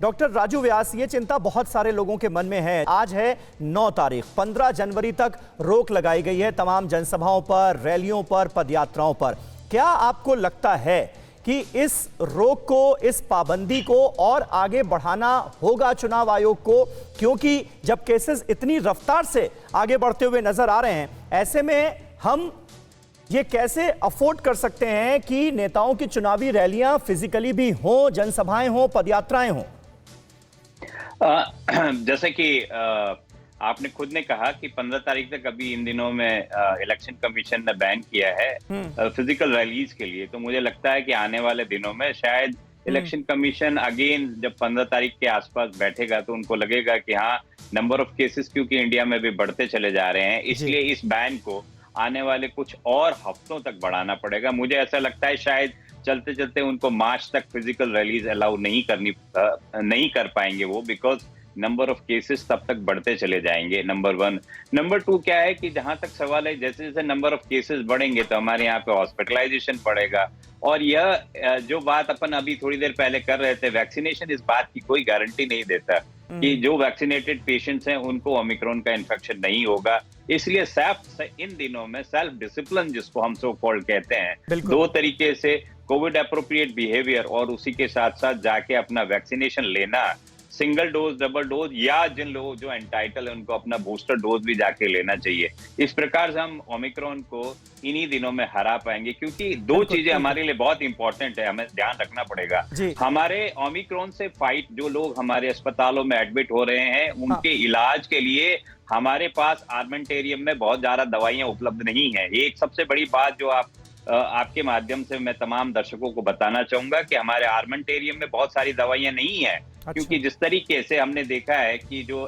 Doctor Raju व्यास, ये चिंता बहुत सारे लोगों के मन में है। आज है 9 तारीख, 15 जनवरी तक रोक लगाई गई है तमाम जनसभाओं पर, रैलियों पर, पदयात्राओं पर। क्या आपको लगता है कि इस रोक को, इस पाबंदी को और आगे बढ़ाना होगा चुनाव आयोग को? क्योंकि जब केसेस इतनी रफ्तार से आगे बढ़ते हुए नजर आ रहे हैं, ऐसे में हम ये कैसे अफोर्ड कर सकते हैं कि नेताओं की चुनावी रैलियां फिजिकली भी हों, जनसभाएं हों, पदयात्राएं हों? जैसे कि आपने खुद ने कहा कि 15 तारीख तक अभी इन दिनों में इलेक्शन कमीशन ने बैन किया है फिजिकल रैलीज के लिए। तो मुझे लगता है कि आने वाले दिनों में शायद इलेक्शन कमीशन अगेन जब 15 तारीख के आसपास बैठेगा तो उनको लगेगा कि हाँ, नंबर ऑफ केसेस क्योंकि इंडिया में भी बढ़ते चले जा रहे हैं, इसलिए इस बैन को आने वाले कुछ और हफ्तों तक बढ़ाना पड़ेगा। मुझे ऐसा लगता है शायद चलते चलते उनको मार्च तक फिजिकल रैलीज अलाउ नहीं कर पाएंगे वो, बिकॉज नंबर ऑफ केसेस तब तक बढ़ते चले जाएंगे। नंबर 1। नंबर 2 क्या है कि जहां तक सवाल है, जैसे जैसे नंबर ऑफ केसेस बढ़ेंगे तो हमारे यहाँ पे हॉस्पिटलाइजेशन बढ़ेगा। और यह जो बात अपन अभी थोड़ी देर पहले कर रहे थे, वैक्सीनेशन इस बात की कोई गारंटी नहीं देता कि जो वैक्सीनेटेड पेशेंट्स हैं उनको ओमिक्रॉन का इन्फेक्शन नहीं होगा। इसलिए इन दिनों में सेल्फ डिसिप्लिन, जिसको हम सो कॉल्ड कहते हैं, 2 तरीके से कोविड एप्रोप्रिएट बिहेवियर और उसी के साथ साथ जाके अपना वैक्सीनेशन लेना, सिंगल डोज, डबल डोज, या जिन लोग जो एंटाइटल है उनको अपना बूस्टर डोज भी जाके लेना चाहिए। इस प्रकार से हम ओमिक्रॉन को इन्हीं दिनों में हरा पाएंगे, क्योंकि 2 चीजें हमारे लिए बहुत इंपॉर्टेंट है, हमें ध्यान रखना पड़ेगा। हमारे ओमिक्रॉन से फाइट, जो लोग हमारे अस्पतालों में एडमिट हो रहे हैं, उनके इलाज के लिए हमारे पास आर्मेंटेरियम में बहुत ज्यादा दवाइयां उपलब्ध नहीं है। एक सबसे बड़ी बात जो आपके माध्यम से मैं तमाम दर्शकों को बताना चाहूंगा कि हमारे आर्मेंटेरियम में बहुत सारी दवाइयां नहीं है। क्योंकि जिस तरीके से हमने देखा है कि जो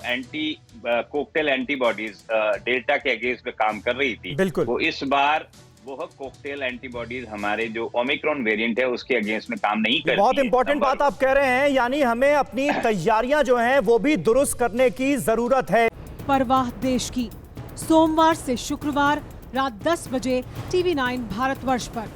कोकटेल एंटीबॉडीज डेल्टा के अगेंस्ट पे काम कर रही थी, वो इस बार वो कोकटेल एंटीबॉडीज हमारे जो ओमिक्रॉन वेरिएंट है उसके अगेंस्ट में काम नहीं कर रही है। बहुत इंपॉर्टेंट बात आप कह रहे हैं, यानी हमें अपनी तैयारियां जो हैं वो भी दुरुस्त करने की जरूरत है। परवाह देश की, सोमवार से शुक्रवार रात 10 बजे TV9 भारतवर्ष पर।